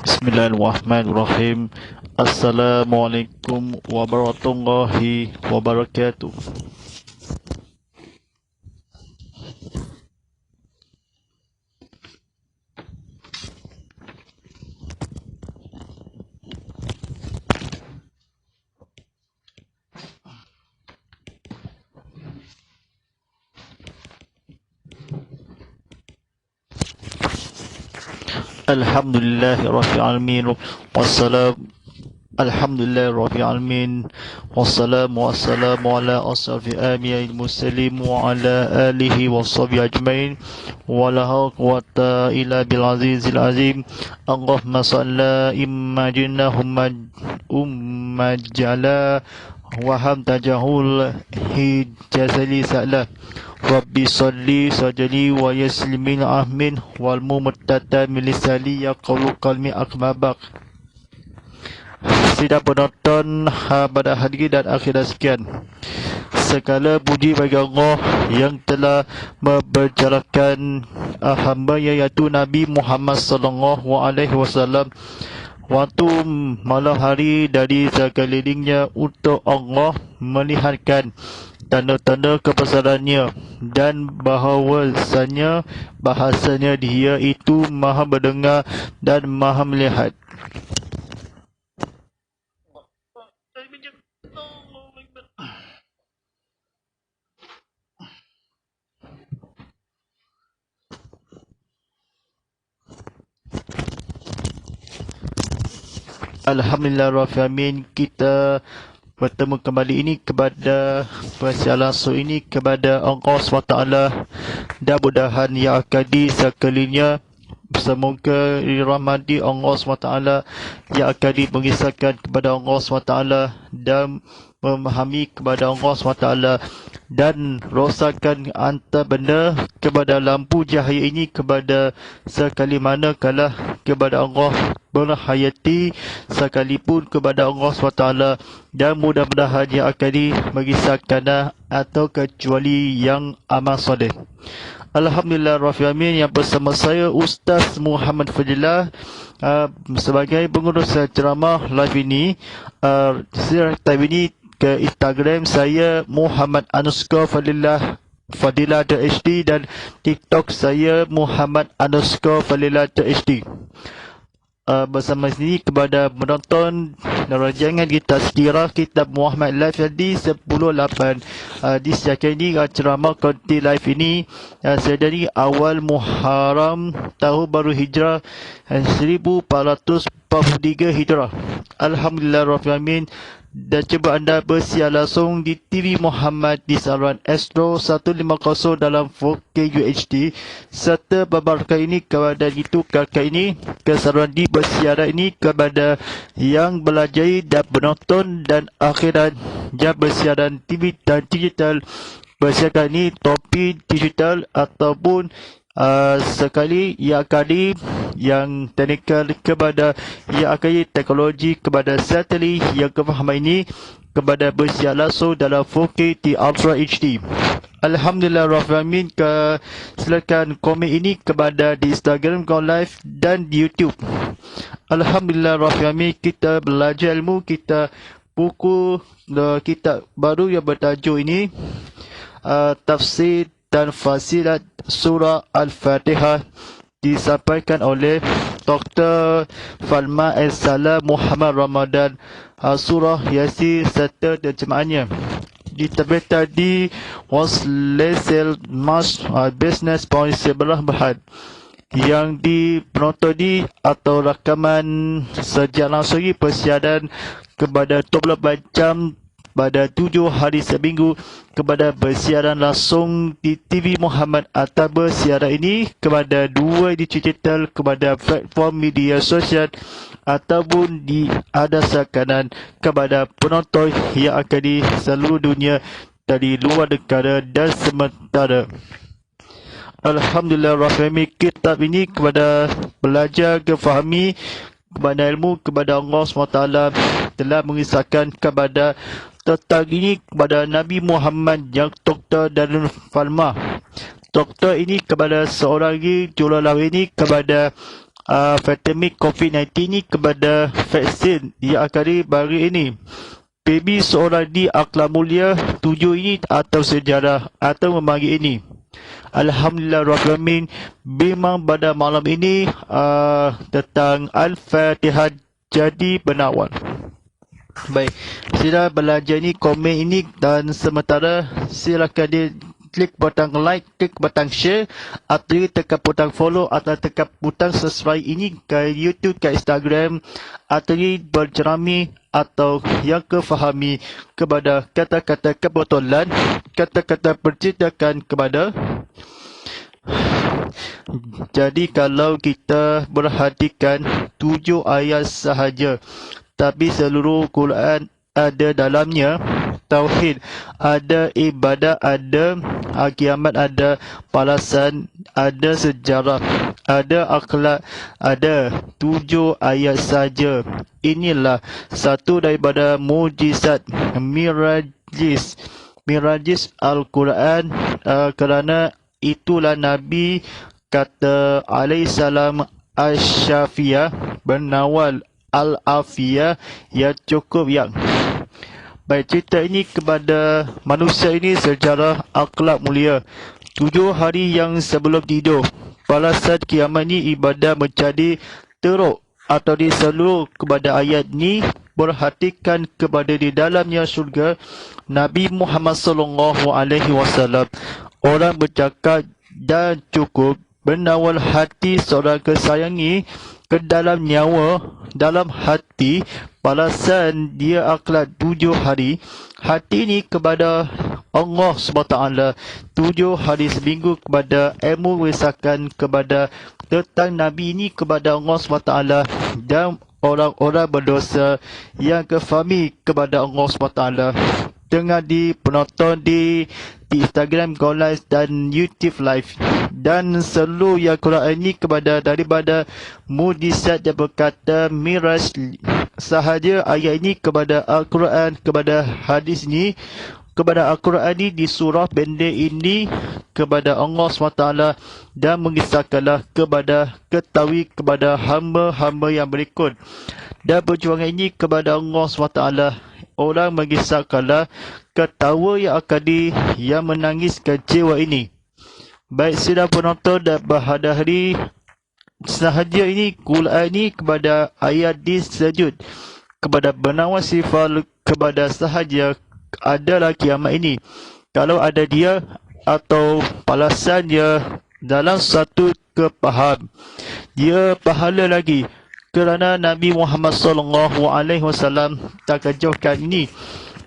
Bismillahirrahmanirrahim. Assalamualaikum warahmatullahi wabarakatuh. Alhamdulillahirrahmanirrahim. Wassalam. Alhamdulillahirrahmanirrahim. Wassalamu ala asrafi anbiya'il mursalin wa ala alihi wa sahbihi ajmain. Wa la hawla quwwata illa bil azizil azim. Allahumma salli imma jinnahum jala wa ham tajahul hijazali sa'la. Rabbi salli sajali wa yaslimin amin wal mumtata min lisali yaqulu qalmi akmabak. Sidang penonton pada hari dan akhirat sekian, segala puji bagi Allah yang telah membicarakan hamba iaitu Nabi Muhammad sallallahu alaihi wasallam waktu malam hari dari sekelilingnya untuk Allah melihatkan tanda-tanda kebesarannya dan bahawasanya bahasanya dia itu maha mendengar dan maha melihat. Alhamdulillahirrahmanirrahim. Kita bertemu kembali ini kepada persialan langsung ini kepada Allah SWT dan mudahan yang akan di sekelinya semoga dirahmati Allah SWT yang akan mengisahkan kepada Allah SWT dan memahami kepada Allah SWT dan rosakkan hantar benda kepada lampu cahaya ini kepada sekali mana kalah kepada Allah berhayati sekalipun kepada Allah SWT dan mudah-mudahan yang akan mengisahkan atau kecuali yang amal soleh. Alhamdulillahirrahmanirrahim. Yang bersama saya Ustaz Muhammad Fadilah sebagai pengurus ceramah live ini. Time ini ke Instagram saya Muhammad_Fadilah_HD dan TikTok saya Muhammad_Fadilah_HD. Bersama sini kepada penonton, jangan kita sekira kitab Muhammad live tadi 10.8 disediakan ini ceramah konti live ini sedari awal Muharram tahun baru Hijrah 1443 Hijrah. Alhamdulillahirrahmanirrahim. Dan cuba anda bersiar langsung di TV Muhammad di saluran Astro 150 dalam 4K UHD serta beberapa ini kepada itu kakak ini ke saluran di bersiaran ini kepada yang belajar dan penonton dan akhirat yang bersiaran TV dan digital bersiaran ini topi digital ataupun sekali yang kali yang teknikal kepada yang akan teknologi kepada satelit yang kefahaman ini kepada bersiar langsung dalam 4K di Ultra HD. Alhamdulillahirrahmanirrahim. Silakan komen ini kepada di Instagram Go Live dan di YouTube. Alhamdulillahirrahmanirrahim. Kita belajar ilmu, kita buku kitab baru yang bertajuk ini tafsir dan fasilat surah Al-Fatihah disampaikan oleh Dr. Falma Al-Salah Muhammad Ramadan. Surah Yasin serta terjemahannya diterbitkan di Waslesel Mas Business Point Sebelah Bahad yang penonton di atau rakaman sejak langsung persiaran kepada 24 jam pada 7 hari seminggu kepada bersiaran langsung di TV Muhammad atau bersiaran ini kepada 2 digital kepada platform media sosial ataupun diadasakan kepada penonton yang akan di seluruh dunia dari luar negara dan sementara. Alhamdulillahirrahmanirrahim. Kitab ini kepada belajar kefahami kepada ilmu kepada Allah SWT telah mengisahkan kepada tentang ini kepada Nabi Muhammad yang Dr. Darul Falma. Doktor ini kepada seorang lagi jurulatih ini kepada vitamin COVID-19 ni kepada vaksin yang akan diberi ini. Baby seorang di akhlak mulia 7 ini atau sejarah atau memanggil ini. Alhamdulillah Rabbil Alamin. Memang pada malam ini tentang Al-Fatihah jadi benawal. Baik, sila belajar ni komen ini dan sementara silakan di klik butang like, klik butang share atau tekan butang follow atau tekan butang subscribe ini ke YouTube, ke Instagram atau bercerami atau yang kefahami kepada kata-kata kebetulan, kata-kata perceritakan kepada. Jadi kalau kita perhatikan 7 ayat sahaja, tapi seluruh Quran ada dalamnya tauhid, ada ibadat, ada kiamat, ada balasan, ada sejarah, ada akhlak, ada 7 ayat saja. Inilah satu daripada mujizat mirajis Al-Quran, kerana itulah Nabi kata alaihissalam Asyafiyah bernawal Al-Afiyah yang cukup yang. Baik, cerita ini kepada manusia ini sejarah akhlak mulia. 7 hari yang sebelum tidur, balasan kiamat ni ibadah menjadi teruk atau diseluruh kepada ayat ni. Perhatikan kepada di dalamnya syurga Nabi Muhammad SAW. Orang bercakap dan cukup bernawal hati seorang kesayangi ke dalam nyawa, dalam hati. Balasan dia akhlak 7 hari. Hati ini kepada Allah SWT. 7 hari seminggu kepada ilmu wisakan kepada tentang Nabi ini kepada Allah SWT. Dan orang-orang berdosa yang kefahami kepada Allah SWT. Tengah di penonton di Instagram Go Live dan YouTube Live. Dan seluruh yang Quran ini kepada daripada mujizat yang berkata miraj sahaja ayat ini kepada Al-Quran, kepada hadis ini, kepada Al-Quran ini di surah pendek ini kepada Allah SWT. Dan mengisahkanlah kepada ketahui kepada hamba-hamba yang berikut. Dan perjuangan ini kepada Allah SWT. Orang mengisahkanlah ketawa yang akan yang menangiskan jiwa ini. Baik, sidang penonton dan berhadiri sahaja ini Quran ini kepada ayat di sejud kepada benawal sifat kepada sahaja adalah kiamat ini. Kalau ada dia atau balasan dia dalam satu kepaham, dia pahala lagi. Kerana Nabi Muhammad SAW tak kejauhkan ini.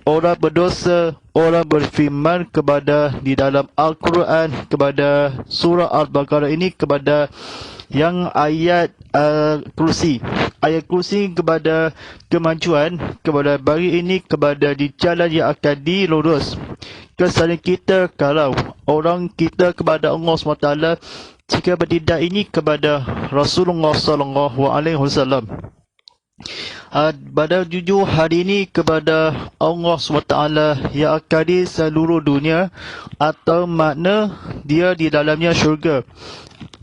Orang berdosa, orang berfirman kepada di dalam Al-Quran, kepada surah Al-Baqarah ini, kepada yang ayat kursi. Ayat kursi kepada kemajuan, kepada bagi ini, kepada di jalan yang akan dilurus. Kesalahan kita kalau orang kita kepada Allah SWT, jika bertindak ini kepada Rasulullah SAW. Pada 7 hari ini kepada Allah SWT yang akan di seluruh dunia, atau makna dia di dalamnya syurga.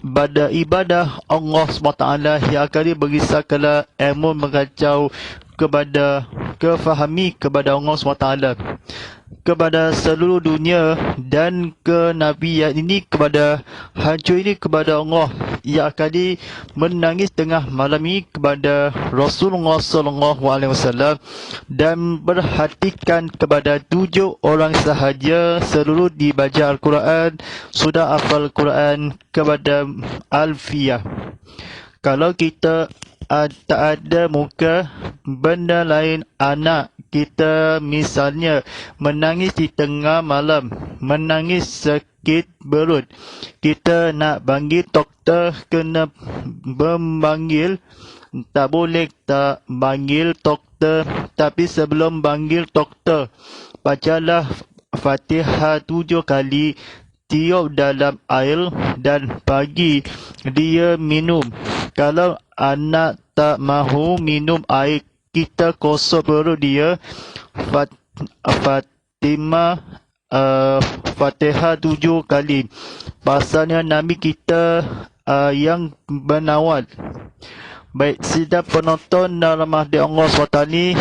Pada ibadah Allah SWT yang akan berisahkanlah ilmu mengacau kepada kefahami kepada Allah SWT. Kepada seluruh dunia dan ke Nabi yang ini kepada hancur ini kepada Allah yang akan menangis tengah malam ini kepada Rasulullah SAW. Dan perhatikan kepada 7 orang sahaja seluruh dibaca Al-Quran, sudah hafal Quran kepada Alfiyah. Kalau kita tak ada muka, benda lain anak kita misalnya menangis di tengah malam, menangis sakit perut, kita nak panggil doktor, kena memanggil, tak boleh tak panggil doktor. Tapi sebelum panggil doktor, bacalah Fatihah 7 kali, tiup dalam air dan bagi dia minum. Kalau anak tak mahu minum air, kita kosong perut dia. Fatihah 7 kali. Pasalnya Nabi kita yang menawar. Baik, sidang penonton dan rahmati Allah SWT ni,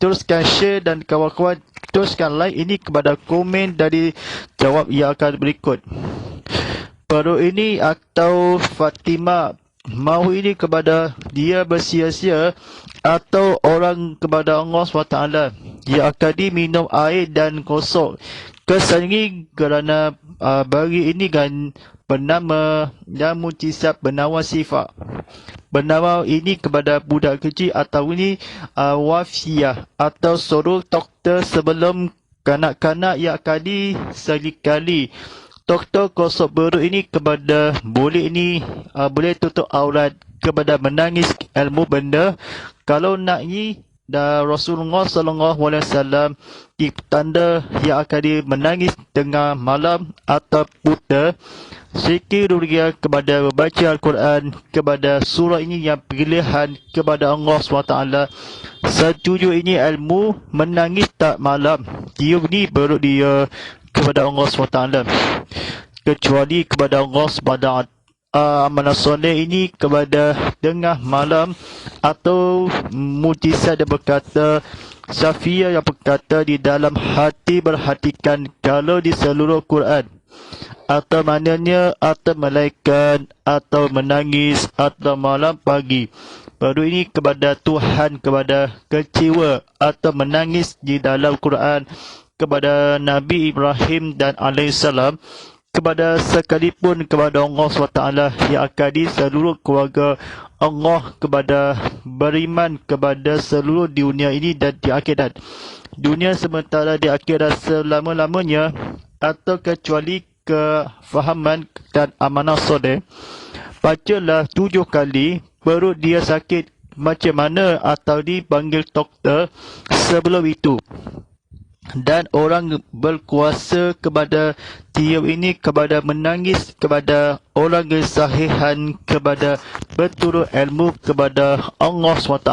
teruskan share dan kawan-kawan teruskan like ini kepada komen dari jawab yang akan berikut. Baru ini atau Fatimah mahu ini kepada dia bersia-sia atau orang kepada Allah SWT. Dia akan diminum air dan kosok. Kesangi kerana bagi ini kan bernama yang mujizat bernama sifat. Bernama ini kepada budak kecil atau ini wafiyah atau suruh doktor sebelum kanak-kanak yang akan sekali. Doktor kosok beruk ini kepada boleh ini boleh tutup aurat kepada menangis ilmu benda. Kalau nak ni dan Rasulullah SAW tanda yang akan dia menangis tengah malam atau buta. Zikir ruqyah kepada membaca Al-Quran kepada surah ini yang pilihan kepada Allah SWT. Setuju ini ilmu menangis tak malam. Dia ni beruk dia kepada Allah SWT. Kecuali kepada Allah SWT. Amanah soleh ini kepada tengah malam atau mujizat yang berkata Safiyah yang berkata di dalam hati berhatikan kalau di seluruh Quran atau maknanya atau malaikat atau menangis atau malam pagi. Baru ini kepada Tuhan kepada kecewa atau menangis di dalam Quran kepada Nabi Ibrahim dan alaihissalam kepada sekalipun kepada Allah SWT yang akan di seluruh keluarga Allah kepada beriman kepada seluruh dunia ini dan di akhirat. Dunia sementara di akhirat selama-lamanya atau kecuali kefahaman dan amanah soleh. Bacalah 7 kali perut dia sakit macam mana atau dipanggil doktor sebelum itu. Dan orang berkuasa kepada tiap ini kepada menangis kepada orang kesahihan kepada berturut ilmu kepada Allah SWT.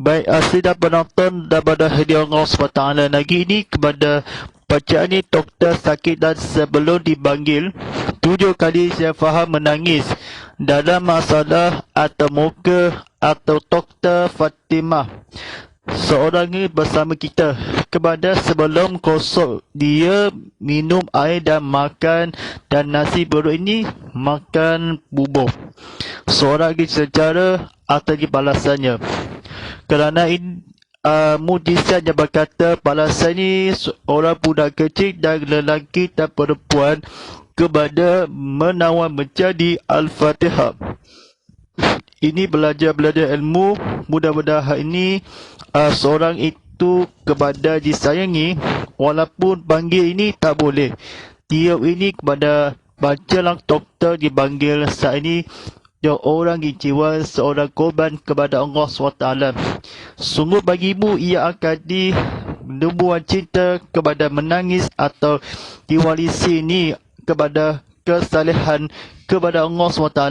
Baik sidang penonton daripada hadiah Allah SWT lagi ini kepada bacaan ini doktor sakit dan sebelum dipanggil 7 kali saya faham menangis dalam masalah atau muka atau doktor Fatimah seorang ini bersama kita kepada sebelum kosok dia minum air dan makan dan nasi beruk ini makan bubur seorang ini secara atau di balasannya kerana ini mujizat yang berkata balasan ini seorang budak kecil dan lelaki dan perempuan kepada menawar menjadi Al-Fatihah. Ini belajar ilmu. Mudah-mudahan ini seorang itu kepada disayangi walaupun panggil ini tak boleh. Tiap ini kepada bacalah doktor dipanggil saat ini dia orang jiwa seorang korban kepada Allah SWT. Sungguh bagimu ia akan numbuhan cinta kepada menangis atau diwarisi ini kepada kesalehan kepada Allah SWT,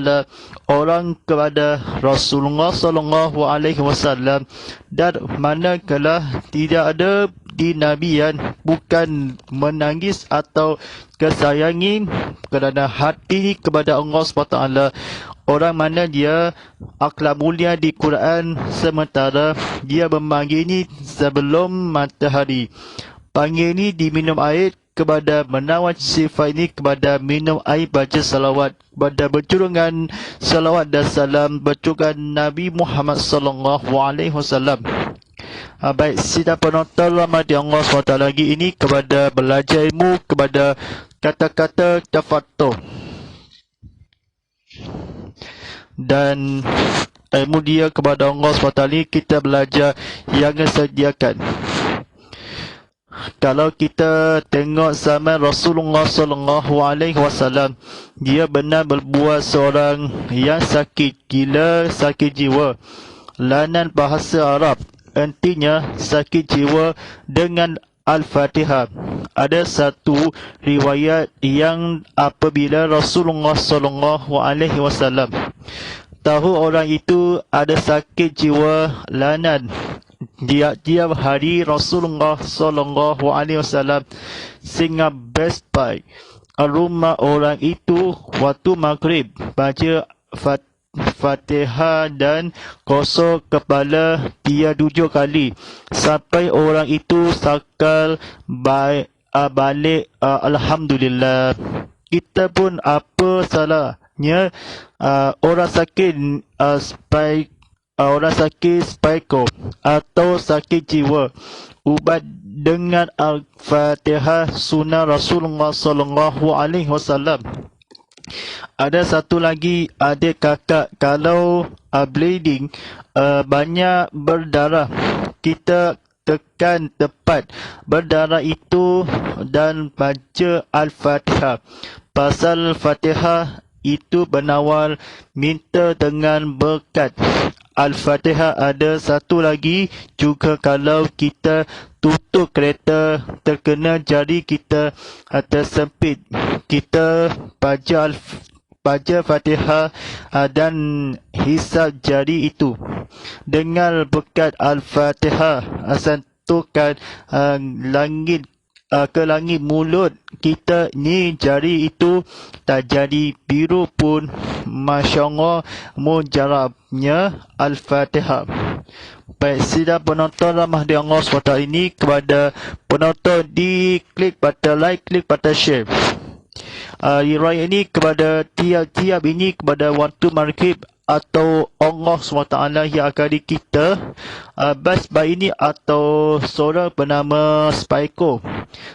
orang kepada Rasulullah SAW dan manakala tidak ada di nabian bukan menangis atau kesayangi kerana hati kepada Allah SWT. Orang mana dia akhlak mulia di Quran sementara dia memanggil ini sebelum matahari. Panggil ini diminum air kepada menawar sifat ini kepada minum air baca salawat kepada bercurungan salawat dan salam bercurungan Nabi Muhammad SAW. Baik sidang penonton rahmati Allah SWT lagi ini kepada belajar ilmu kepada kata-kata tafattuh dan ilmu dia kepada Allah SWT ini kita belajar yang disediakan. Kalau kita tengok zaman Rasulullah SAW, dia benar berbuat seorang yang sakit gila, sakit jiwa. Lanan bahasa Arab, artinya sakit jiwa dengan Al-Fatihah. Ada satu riwayat yang apabila Rasulullah SAW tahu orang itu ada sakit jiwa lanan, dia hari Rasulullah SAW sehingga best buy rumah orang itu waktu maghrib, baca Fatihah dan kosong kepala dia 7 kali sampai orang itu sakal balik. Alhamdulillah. Kita pun apa salahnya orang sakit orang sakit spiko atau sakit jiwa ubat dengan Al-Fatihah sunnah Rasulullah sallallahu alaihi wasallam. Ada satu lagi adik kakak, kalau bleeding banyak berdarah, kita tekan tepat berdarah itu dan baca Al-Fatihah. Pasal Fatihah itu benawal minta dengan berkat. Al-Fatihah ada satu lagi juga, kalau kita tutup kereta terkena jari kita tersempit, kita baca Fatihah dan hisab jari itu. Dengan berkat Al-Fatihah sentuhkan langit ke langit mulut kita ni, jari itu tak jadi biru pun. Masya Allah, mujarabnya Al-Fatihah. Baik, sidang penonton rahmati Allah SWT ini, kepada penonton di klik button like, klik button share. Riwayat ini kepada tiap-tiap ini kepada waktu maghrib atau Allah SWT yang akan di kita. Basbah ini atau seorang bernama Spiko,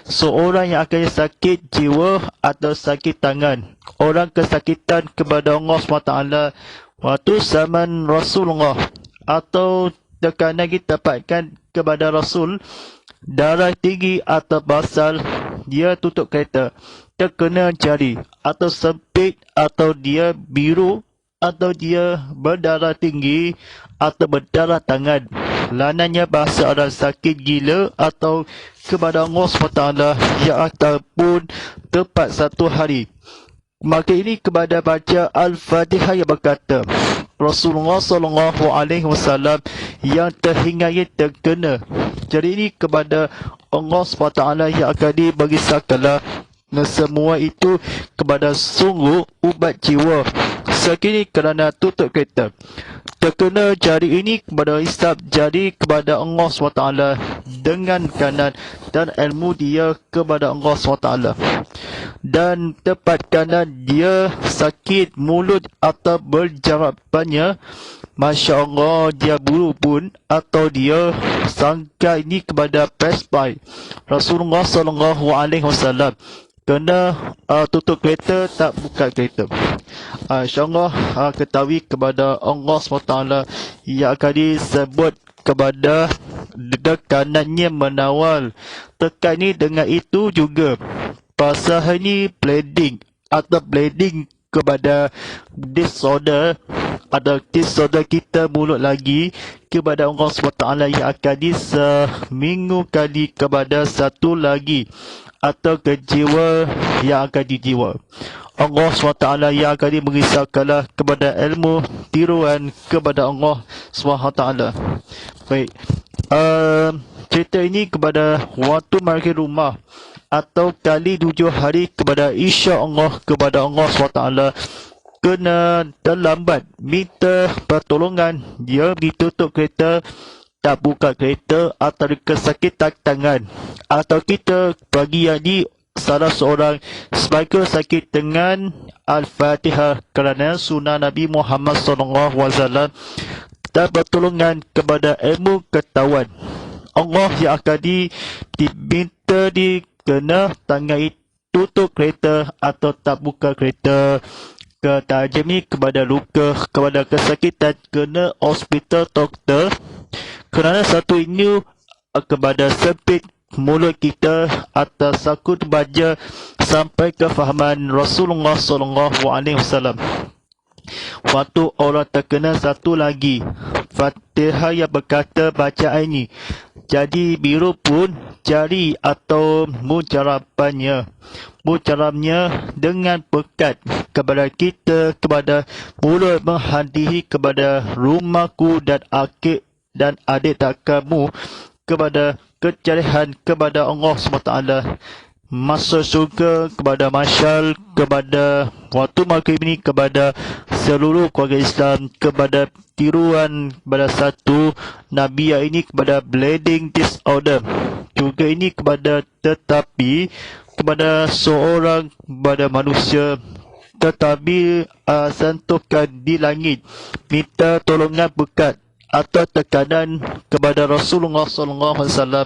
seorang yang akan sakit jiwa atau sakit tangan. Orang kesakitan kepada Allah SWT waktu zaman Rasulullah, atau tekanan kita dapatkan kepada Rasul, darah tinggi atau basal, dia tutup kereta, terkena jari atau sempit, atau dia biru, atau dia berdarah tinggi atau berdarah tangan. Lananya bahasa orang sakit gila atau kepada Allah SWT yang ataupun tepat satu hari. Maka ini kepada baca Al-Fatihah yang berkata, Rasulullah SAW yang terhingganya terkena. Jadi ini kepada Allah SWT yang akan dibagi sakala. Semua itu kepada sungguh ubat jiwa. Sekini kerana tutup kereta, terkena jari ini kepada hisab jari kepada Allah SWT dengan kanan, dan ilmu dia kepada Allah SWT. Dan tepat kanan dia sakit mulut atau berjarapannya, Masya Allah, dia buru pun, atau dia sangka ini kepada pespai. Rasulullah SAW kena tutup kereta, tak buka kereta. InsyaAllah ketahui kepada Allah SWT yang akan disebut kepada dekanannya menawal. Tekan ni dengan itu juga pasal ni bleeding atau bleeding kepada disorder, ada disorder kita mulut lagi kepada Allah SWT yang akan seminggu kali kepada satu lagi, atau kejiwa yang akan dijiwa. Allah SWT yang akan mengisahkanlah kepada ilmu tiruan kepada Allah SWT. Baik, cerita ini kepada waktu markir rumah atau kali 7 hari kepada insya Allah kepada Allah SWT. Kena terlambat minta pertolongan, dia ditutup kereta, tak buka kereta, atau kesakitan tangan, atau kita bagi yang di salah seorang speaker sakit dengan Al-Fatihah kerana sunnah Nabi Muhammad SAW, dan pertolongan kepada ilmu ketahuan Allah yang akan diminta dikena tangan tutup kereta atau tak buka kereta. Ketajam ni kepada luka, kepada kesakitan, kena hospital doktor kerana satu ini kepada sempit mulut kita atas sakut baja sampai kefahaman Rasulullah SAW. Waktu orang terkena satu lagi Fatihah yang berkata bacaan ini, jadi biru pun jari atau mujarabnya dengan pekat kepada kita, kepada mulut menghadihi kepada rumahku dan adik tak kamu, kepada kecerahan kepada Allah SWT, masuk syurga, kepada masyal, kepada waktu maghrib ini, kepada seluruh keluarga Islam, kepada tiruan kepada satu Nabi ini, kepada bleeding disorder juga ini, kepada tetapi kepada seorang, kepada manusia tetapi sentuhkan di langit, minta tolongan berkat atau tekanan kepada Rasulullah SAW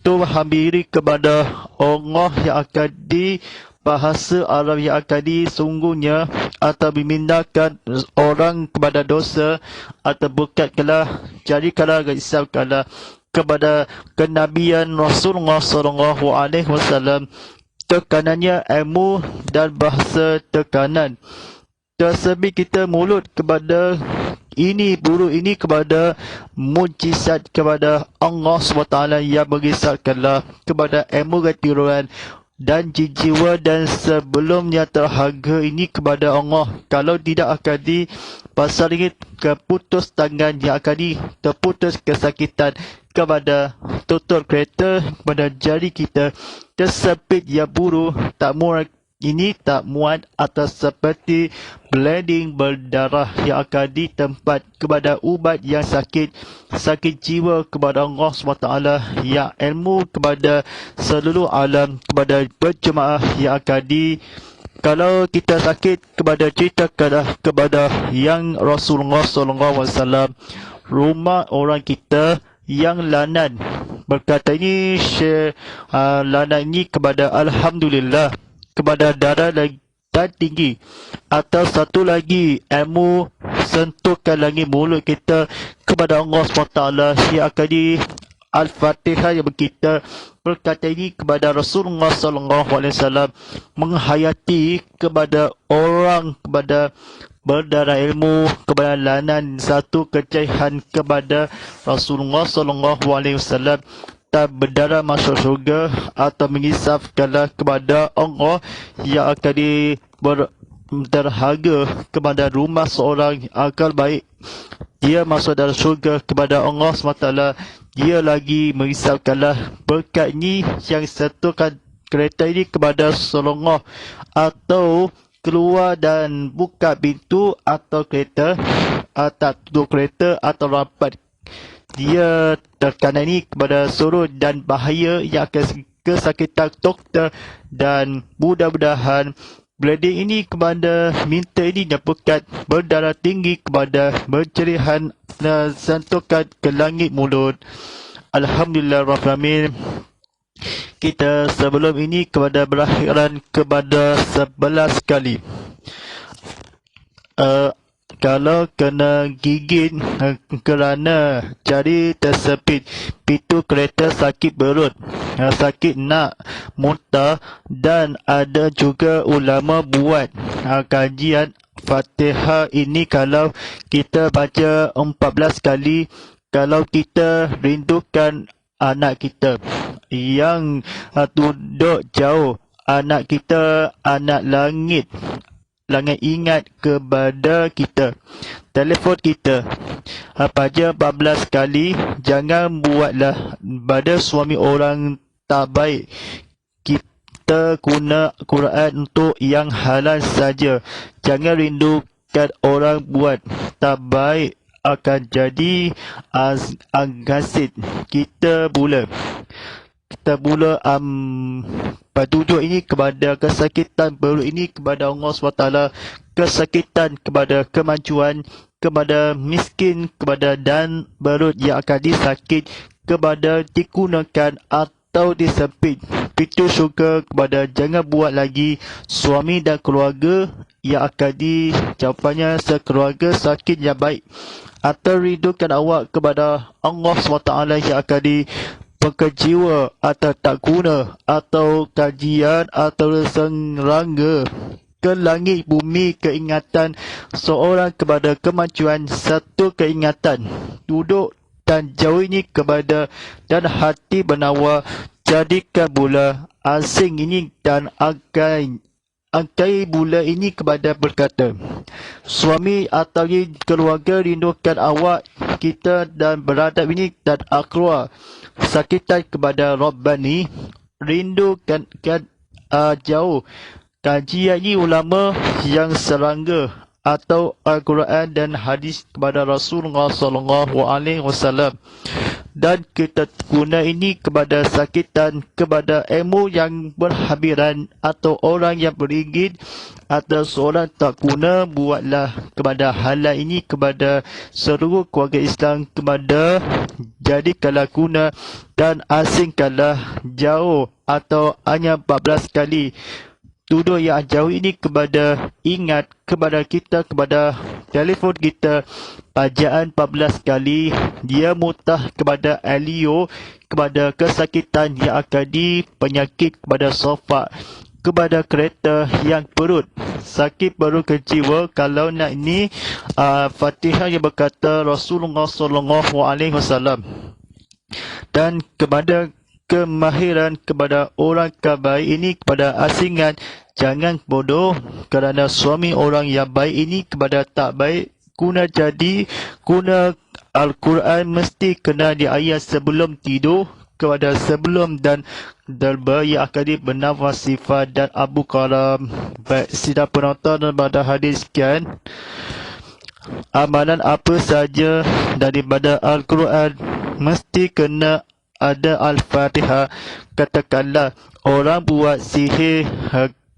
untuk hampiri kepada Allah yang akan di bahasa Arab yang akan disungguhnya atau memindahkan orang kepada dosa atau berkatkanlah jadikanlah risaukanlah kepada kenabian Rasulullah SAW. Tekanannya ilmu dan bahasa tekanan. Tersebut kita mulut kepada ini, buruk ini kepada mujizat kepada Allah SWT yang merisaukanlah kepada ilmu ketiruan dan jiwa dan sebelumnya terharga ini kepada Allah. Kalau tidak akan dipasari keputus tangan yang akan terputus kesakitan kepada tutur kereta, kepada jari kita tersepit yang buruk tak muat ini tak muat atau seperti bleeding berdarah yang akan ditempat kepada ubat yang sakit jiwa kepada Allah SWT yang ilmu kepada seluruh alam kepada berjemaah yang akan kalau kita sakit kepada ceritakanlah kepada yang Rasulullah SAW rumah orang kita yang lanan berkata ini lanan ini kepada Alhamdulillah kepada darah dan tinggi atau satu lagi ilmu sentuhkan langit mulut kita kepada Allah SWT yang akan di Al-Fatihah yang kita berkata ini kepada Rasulullah SAW menghayati kepada orang kepada berdarah ilmu kepada lanan satu kecahian kepada Rasulullah SAW tak berdarah masuk syurga atau mengisafkanlah kepada Allah yang akan berharga kepada rumah seorang akal baik dia masuk dalam syurga kepada Allah SWT. Dia lagi mengisafkanlah berkat ini yang satukan kereta ini kepada Rasulullah atau keluar dan buka pintu atau kereta atau tutup kereta atau rapat dia tekanan ini kepada suruh dan bahaya yang akan kesakitan doktor dan mudah-mudahan bleeding ini kepada minta ini dan berkat berdarah tinggi kepada bercerihan dan sentuhkan ke langit mulut. Alhamdulillah Rabbil Alamin. Kita sebelum ini kepada berakhiran kepada 11 kali. Kalau kena gigit kerana jari tersepit, pintu kereta sakit perut, sakit nak, muntah dan ada juga ulama buat kajian Fatihah ini kalau kita baca 14 kali kalau kita rindukan anak kita yang duduk jauh, anak kita, anak langit ingat kepada kita, telefon kita baca 14 kali. Jangan buatlah pada suami orang tak baik. Kita guna Quran untuk yang halal saja. Jangan rindukan orang buat tak baik akan jadi anggasit. Kita pula petunjuk ini kepada kesakitan perut ini kepada Allah SWT, kesakitan kepada kemajuan, kepada miskin, kepada dan perut yang akan disakit, kepada digunakan atau disempit pintu syurga, kepada jangan buat lagi suami dan keluarga yang akan dicampanya sekeluarga sakit yang baik, atau rindukan awak kepada Allah SWT yang akan pekerjiwa atau tak guna atau kajian atau serangga ke langit bumi keingatan seorang kepada kemajuan satu keingatan duduk dan jauh ini kepada dan hati benawar jadikan pula asing ini dan angkai bula ini kepada berkata suami atau keluarga rindukan awak kita dan beradab ini dan akhirah sakitan kepada Rabbani rindu jauh. Kajian ini ulama yang serangga atau Al-Quran dan hadis kepada Rasulullah SAW, dan kita guna ini kepada sakitan, kepada ilmu yang berhabiran atau orang yang beringin atau seorang tak guna, buatlah kepada hal ini kepada seluruh keluarga Islam, kepada jadikanlah guna dan asingkanlah jauh atau hanya 14 kali. Tuduh yang jauh ini kepada ingat kepada kita, kepada telefon kita, pajaan 14 kali, dia mutah kepada alio, kepada kesakitan yang akan di penyakit, kepada sofa, kepada kereta yang perut, sakit perut ke jiwa. Kalau nak ini Fatihah yang berkata Rasulullah SAW, dan kepada kemahiran kepada orang baik ini, kepada asingan, jangan bodoh kerana suami orang yang baik ini kepada tak baik. Guna Al-Quran mesti kena di ayat sebelum tidur, kepada sebelum dan dalba yang akan bernafas sifat dan Abu Kalam. Baik, sidang penonton pada hadis sekian, amalan apa saja daripada Al-Quran mesti kena ada Al-Fatihah. Katakanlah orang buat sihir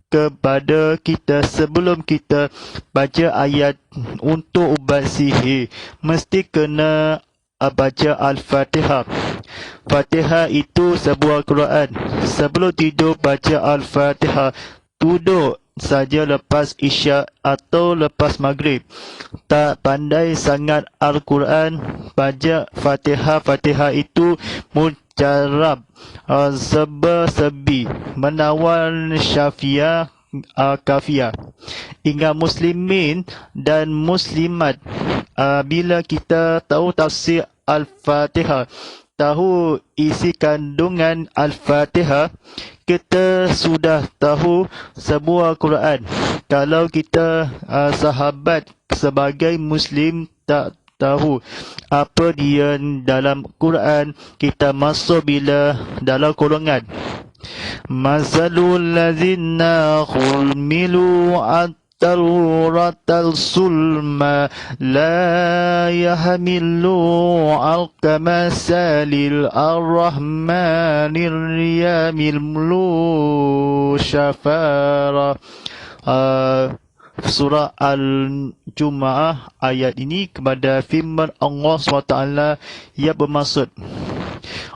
kepada kita, sebelum kita baca ayat untuk ubat sihir, mesti kena baca Al-Fatihah. Fatihah itu sebuah Quran. Sebelum tidur baca Al-Fatihah. Duduk saja lepas isyak atau lepas maghrib. Tak pandai sangat Al-Quran, baca Fatihah. Fatihah itu mujarab, serba-serbi, menawar syafiah, kafiyah. Ingat muslimin dan muslimat, bila kita tahu tafsir Al-Fatihah, tahu isi kandungan Al-Fatihah, kita sudah tahu sebuah Quran. Kalau kita sahabat sebagai Muslim tak tahu apa dia dalam Quran, kita masuk bila dalam golongan Masalul lazina khulmilu Tawratal sulma la yahmilu al-kamasalil ar-rahmanir riyamil mlu syafara. Surah Al-Jumu'ah ayat ini kepada firman Allah SWT yang bermaksud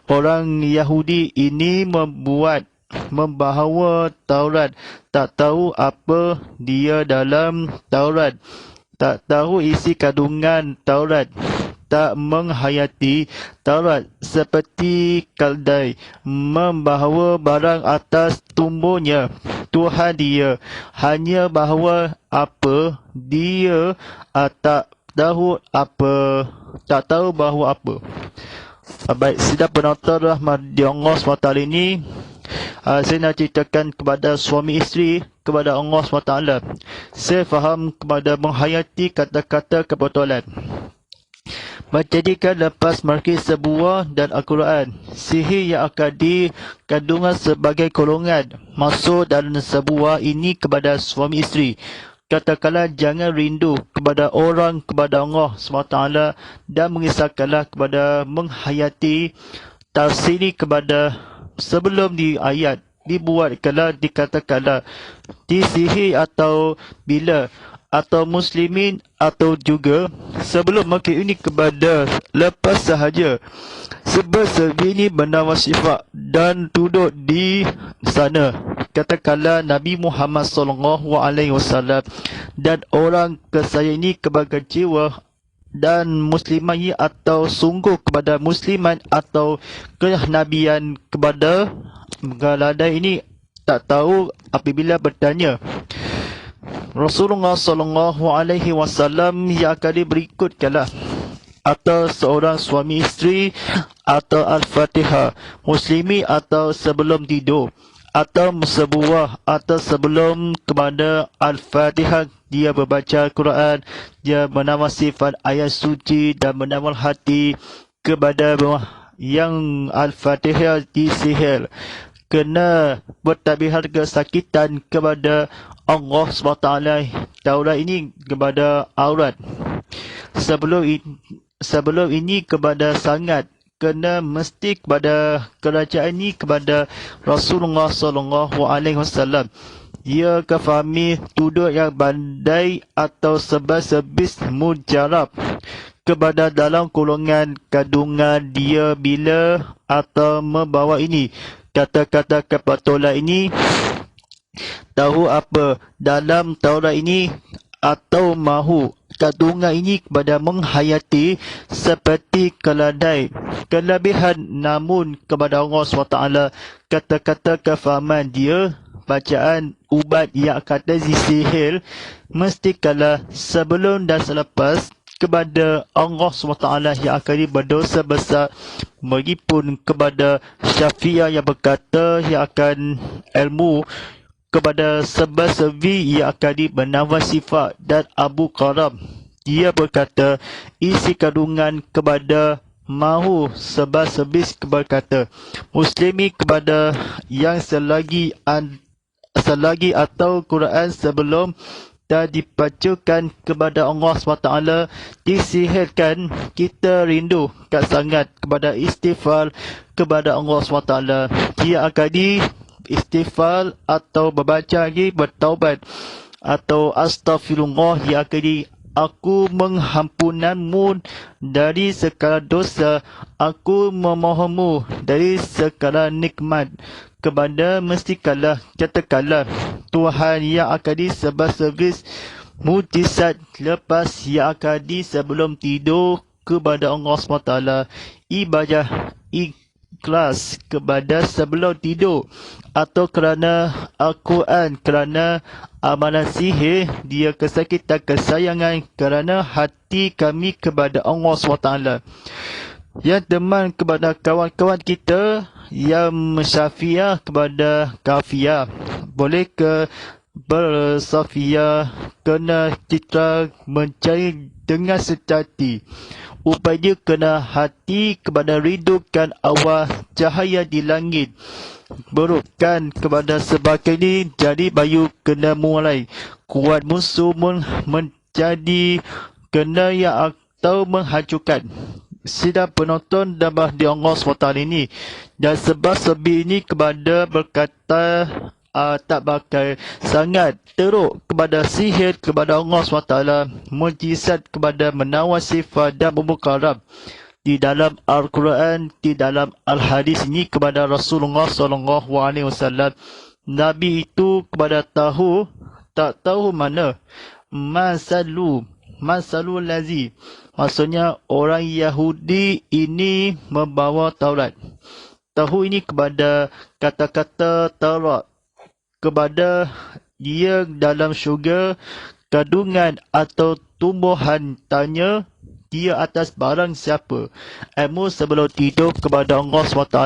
orang Yahudi ini membahawa Taurat, tak tahu apa dia dalam Taurat, tak tahu isi kandungan Taurat, tak menghayati Taurat, seperti Kaldai membahawa barang atas tumbuhnya Tuhan dia, hanya bahawa apa dia tak tahu bahawa apa. Baik, sidang penonton rahmat Allah SWT ini, saya nak ceritakan kepada suami isteri, kepada Allah SWT. Saya faham kepada menghayati kata-kata kebetulan. Menjadikan lepas markis sebuah dan Al-Quran. Sihir yang akan dikandungan sebagai golongan masuk dalam sebuah ini kepada suami isteri. Katakanlah jangan rindu kepada orang, kepada Allah SWT, dan mengisahkanlah kepada menghayati tafsiri kepada sebelum di ayat dibuatkanlah, dikatakanlah disihir atau bila atau muslimin atau juga sebelum maka ini kepada lepas sahaja, sebab ini bernama sifat dan duduk di sana. Katakanlah Nabi Muhammad SAW dan orang kesayang ini kebagai jiwa dan muslimah atau sungguh kepada musliman atau kenabian kepada galadai ini tak tahu apabila bertanya Rasulullah SAW yang akan berikutkanlah atau seorang suami isteri atau Al-Fatihah, muslimi atau sebelum tidur atau sebuah atau sebelum kepada Al-Fatihah dia membaca Quran, dia menawar sifat ayat suci dan menawar hati kepada yang Al-Fatihah disihir. kena bertabihat kesakitan kepada Allah SWT. Taurat ini kepada aurat. Sebelum ini kepada sangat, kena mesti kepada kerajaan ini kepada Rasulullah SAW. Ia kefahami tuduh yang bandai atau sebas-sebis mujarab kepada dalam golongan kandungan dia bila atau membawa ini. Kata-kata kepatulan ini tahu apa dalam Taurat ini atau mahu kandungan ini kepada menghayati seperti keladai kelebihan, namun kepada Allah SWT kata-kata kefahaman dia bacaan ubat yang kata sihir mesti kalah sebelum dan selepas kepada Allah SWT yang akan berdosa besar, meskipun kepada Syafi'ah yang berkata yang akan ilmu kepada sebab-sebi yang akan menawar sifat, dan Abu Qaram dia berkata isi kandungan kepada mahu sebab-sebis berkata muslimi kepada yang selagi atau Quran sebelum dan dipacukan kepada Allah SWT disihirkan, kita rindu kat sangat kepada istighfar kepada Allah SWT. Dia akan istighfar atau berbaca lagi bertaubat atau astaghfirullah yang akan aku menghampunanmu dari segala dosa, aku memohonmu dari segala nikmat. Kepada mesti kalah, katakanlah Tuhan yang akan sebab-sebis mujizat lepas yang akan sebelum tidur kepada Allah SWT. Ibadah ikhlas kepada sebelum tidur atau kerana Al-Quran, kerana amalan sihir, dia kesakitan kesayangan kerana hati kami kepada Allah SWT. Yang teman kepada kawan-kawan kita yang syafiah kepada kafiah, boleh ke bersafiah kena citra mencari dengan secati. Upaya kena hati kepada rindukan awal cahaya di langit. Berukan kepada sebagainya jadi bayu kena mulai. Kuat musuh menjadi kena yang atau menghancurkan. Sidang penonton dabah di Allah SWT ini. Dan sebab-sebab ini kepada berkata tak bakal sangat teruk kepada sihir kepada Allah SWT, mujizat kepada menawar sifat dan memukarab di dalam Al-Quran, di dalam Al-Hadis ini kepada Rasulullah SAW. Nabi itu kepada tahu, tak tahu mana Masalu lazi, maksudnya orang Yahudi ini membawa Taurat. Tahu ini kepada kata-kata Taurat kepada dia dalam syurga kandungan atau tumbuhan, tanya dia atas barang siapa. Ilmu sebelum tidur kepada Allah SWT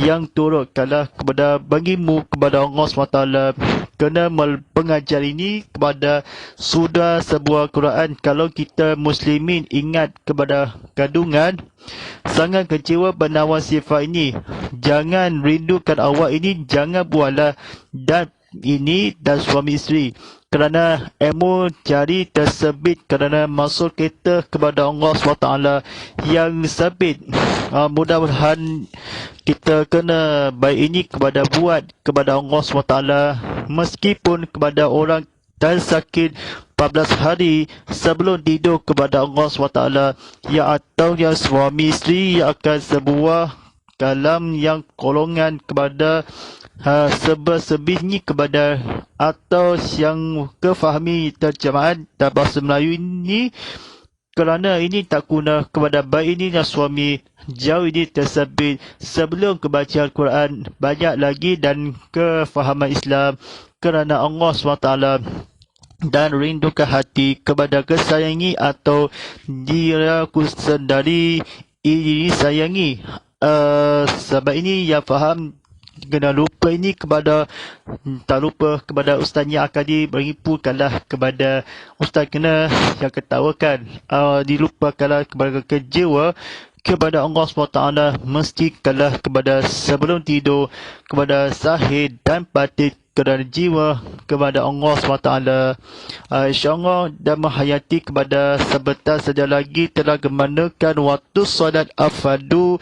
yang turut kalah kepada bagimu kepada Allah SWT. Kena pengajar ini kepada sudah sebuah Quran. Kalau kita muslimin ingat kepada kandungan, sangat kecewa penawar sifat ini. Jangan rindukan awak ini, jangan buatlah dan ini dan suami isteri. Kerana ilmu jari tersebit kerana masuk kita kepada Allah SWT yang sabit. Mudah-mudahan kita kena baik ini kepada buat kepada Allah SWT. Meskipun kepada orang dan sakit 14 hari sebelum tidur kepada Allah SWT, ya atau yang suami isteri yang akan sebuah kalam yang golongan kepada sebesebihnya kepada atau yang kefahami terjemahan dan bahasa Melayu ini, kerana ini tak guna kepada baik ini yang suami jauh ini tersebut sebelum kebaca Al-Quran banyak lagi dan kefahaman Islam kerana Allah SWT dan rindukan hati kepada kesayangi atau diriku sendiri ini sayangi. Sebab ini yang faham kena lupa ini kepada tak lupa kepada ustaz yang akan diberipukanlah kepada ustaz kena yang ketawakan dilupakanlah kepada kejiwa kepada Allah SWT, mesti kalah kepada sebelum tidur, kepada zahir dan batin, kepada jiwa kepada Allah SWT. InsyaAllah dan menghayati kepada sebentar saja lagi telah kemandakan waktu solat afadu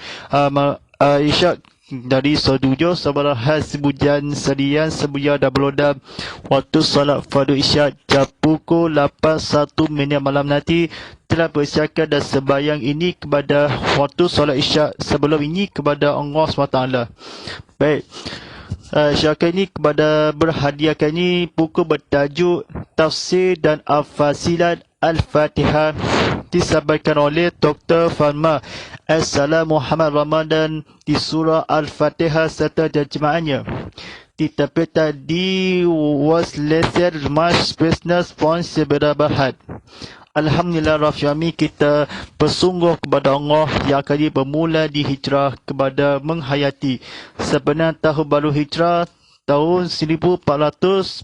isyak dari setuju sebelah sebujan sedian sebujan dan belodam waktu solat fardu isyak jam pukul 8:01 malam nanti telah bersiapkan dan sembahyang ini kepada waktu solat isyak sebelum ini kepada Allah SWT. Baik, syarikat ini kepada berhadiahkan ini buku bertajuk Tafsir dan Al-Fasilat Al-Fatihah disampaikan oleh Dr. Farma As-Salam Muhammad Ramadan di surah Al-Fatihah serta terjemahannya. Diterbitkan di Waslesser March Business Point Seberabahad. Alhamdulillah Rafiami, kita bersungguh kepada Allah yang kali bermula di hijrah kepada menghayati sebenar tahun baru hijrah tahun 1443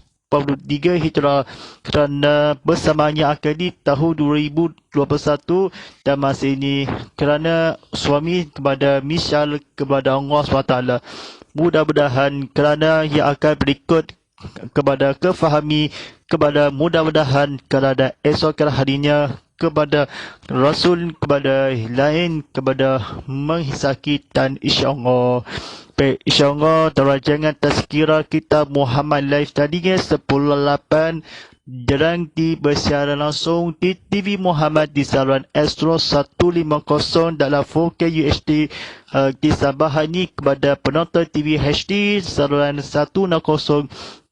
Hijrah kerana bersamanya akan di tahun 2021 dan masa ini kerana suami kepada misal kepada Allah SWT. Mudah-mudahan kerana yang akan berikut kepada kefahami kepada mudah-mudahan kerana esok harinya kepada Rasul kepada lain kepada menghisaki dan insyaAllah. Baik, insyaAllah terajangan tazkirah kitab Muhammad Live tadinya 10.8 jarang bersiaran langsung di TV Muhammad di saluran Astro 150 dalam 4K UHD disabahan ini kepada penonton TV HD saluran 160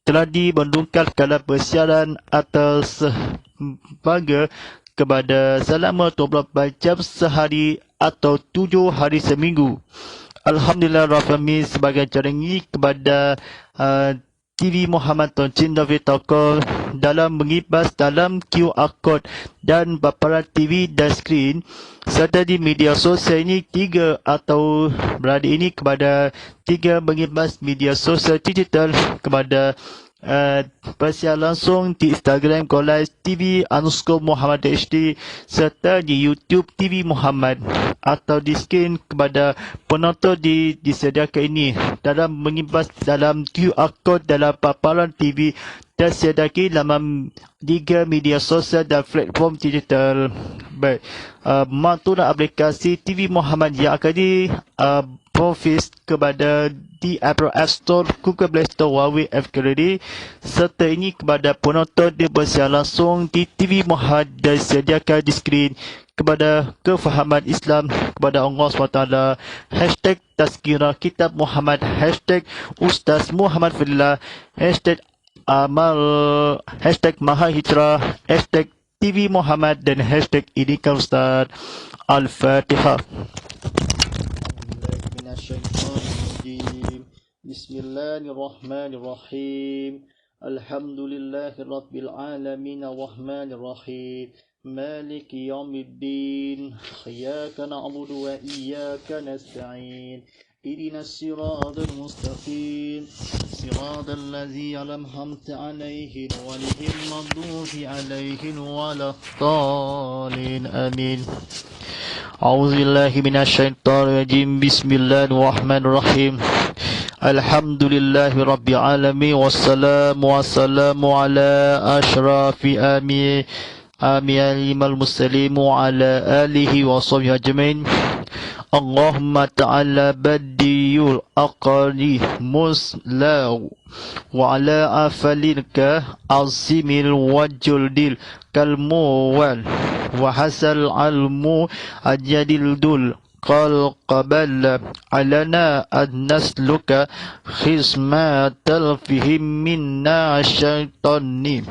telah dibendungkan dalam bersiaran atas bangga kepada selama 24 jam sehari atau 7 hari seminggu. Alhamdulillah Rafami sebagai jaringan kepada TV Muhammad Toncin David Toko dalam mengibas dalam QR code dan paparan TV dan skrin serta di media sosial ini 3 atau berada ini kepada 3 mengibas media sosial digital kepada persiaran langsung di Instagram Kolai TV _Muhammad HD serta di YouTube TV Muhammad atau di skrin kepada penonton disediakan ini dalam mengimbas dalam QR code dalam paparan TV dan sediakan dalam 3 media sosial dan platform digital. Baik, mantuna aplikasi TV Muhammad yang akan profis kepada di Apple App Store, Google Play Store, Huawei App Gallery serta ini kepada penonton bersiaran langsung di TV Muhammad dan sediakan di skrin kepada kefahaman Islam kepada Allah SWT. Hashtag Tazkirah Kitab Muhammad, hashtag Ustaz Muhammad Fillah, hashtag Amal, hashtag Maha Hijrah, hashtag TV Muhammad dan hashtag Idikah Ustaz. Al-Fatihah. Bismillahirrahmanirrahim. Alhamdulillahi Rabbil Alamin Ar-Rahmanir-Rahim Maliki Yawmiddin Iyyaka na'budu wa iyyaka nasta'in Ihdinas siratal mustaqim Siratal ladzina an'amta 'alaihim ghairil maghdubi 'alaihim waladdallin. Amin. A'udzubillahi minasyaitonir rajim. Bismillahirrahmanirrahim. Alhamdulillahi Rabbil Alamin wassalamu ala ashrafi al muslim wa ala alihi wa sahbihi ajmain. Allahumma ta'ala badiyul aqali muslau wa ala afalika azimil wajuldil kalmuwal wa hasal almu ajadil dul qal qabal alana an nasluka khismatal fihim minna syaitani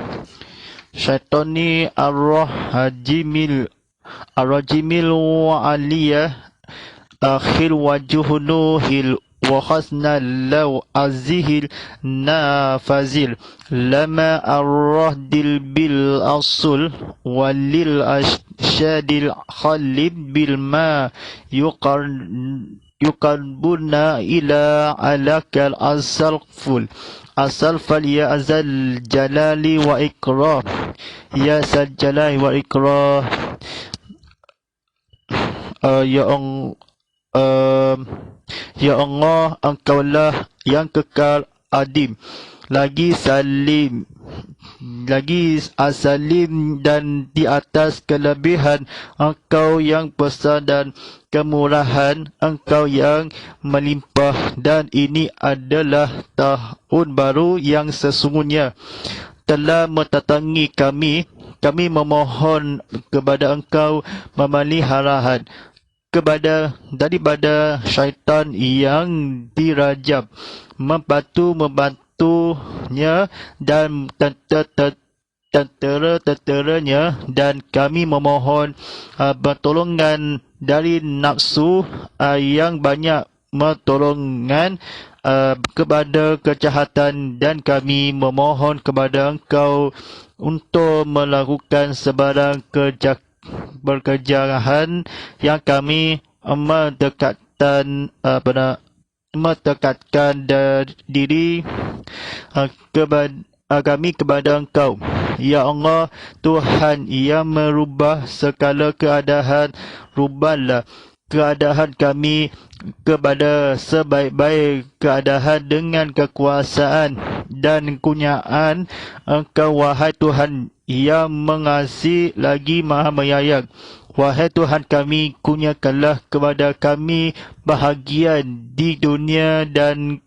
arrajimil wa aliyah akhir wajuhnuhil wa khasna law azihil nafazil lama arrahdil bil asul walil ashadil khalib bil ma yuqarbuna ila alakal asalful asalfal ya azal jalali wa ikram ya zal jalali wa ikram. Ya Allah, Engkaulah yang kekal adim, lagi asalim dan di atas kelebihan. Engkau yang besar dan kemurahan, Engkau yang melimpah, dan ini adalah tahun baru yang sesungguhnya telah mendatangi kami. Kami memohon kepada Engkau memelihara daripada syaitan yang dirajam, membantunya dan tentera-tenteranya, dan kami memohon pertolongan dari nafsu yang banyak pertolongan kepada kejahatan, dan kami memohon kepada Engkau untuk melakukan sebarang perkejahatan yang kami mendekatkan diri kami kepada Engkau. Ya Allah, Tuhan yang merubah segala keadaan, rubahlah keadaan kami kepada sebaik-baik keadaan dengan kekuasaan dan kurniaan Engkau, wahai Tuhan yang mengasihi lagi maha menyayang. Wahai Tuhan kami, kurniakanlah kepada kami bahagia di dunia dan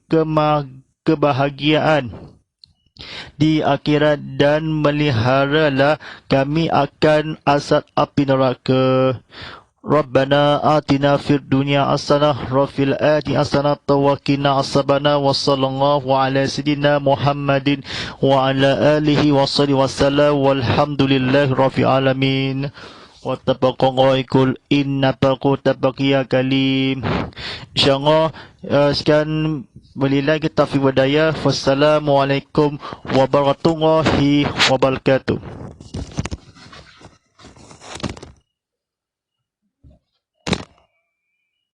kebahagiaan di akhirat, dan meliharalah kami akan asap api neraka. Rabbana atina fid dunya hasanah wa fil akhirati hasanah wa qina azabana, wa sallallahu ala sayyidina Muhammadin wa ala alihi wa sahbihi wasallam, walhamdulillahi rabbil alamin. Wa tabaqaikul inna taqu tabaqiya kalim. InsyaAllah sekian, walillahi taufiq wadayah. Wassalamualaikum warahmatullahi wabarakatuh.